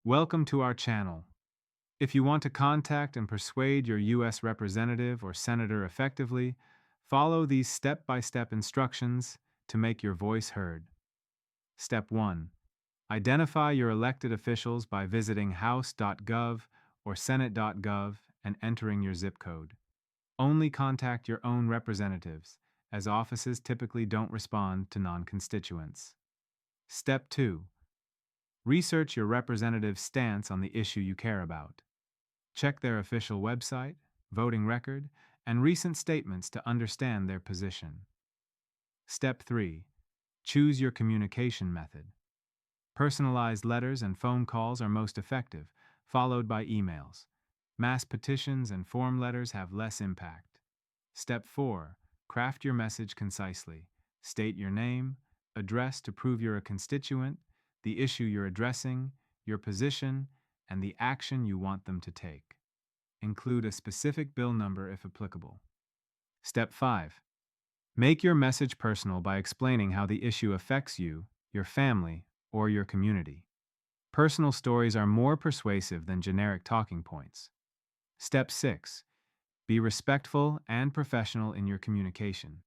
Welcome to our channel. If you want to contact and persuade your U.S. representative or senator effectively, follow these step-by-step instructions to make your voice heard. Step 1. Identify your elected officials by visiting house.gov or senate.gov and entering your zip code. Only contact your own representatives, as offices typically don't respond to non-constituents. Step 2. Research your representative's stance on the issue you care about. Check their official website, voting record, and recent statements to understand their position. Step 3. Choose your communication method. Personalized letters and phone calls are most effective, followed by emails. Mass petitions and form letters have less impact. Step 4. Craft your message concisely. State your name, address to prove you're a constituent, the issue you're addressing, your position, and the action you want them to take. Include a specific bill number if applicable. Step 5. Make your message personal by explaining how the issue affects you, your family, or your community. Personal stories are more persuasive than generic talking points. Step 6. Be respectful and professional in your communication,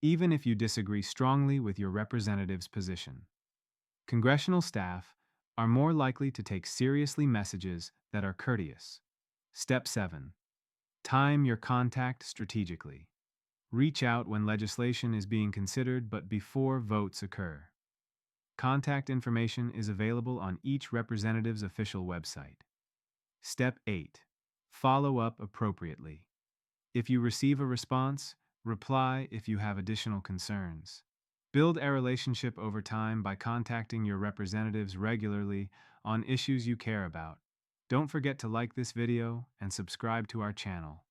even if you disagree strongly with your representative's position. Congressional staff are more likely to take seriously messages that are courteous. Step 7. Time your contact strategically. Reach out when legislation is being considered but before votes occur. Contact information is available on each representative's official website. Step 8. Follow up appropriately. If you receive a response, reply if you have additional concerns. Build a relationship over time by contacting your representatives regularly on issues you care about. Don't forget to like this video and subscribe to our channel.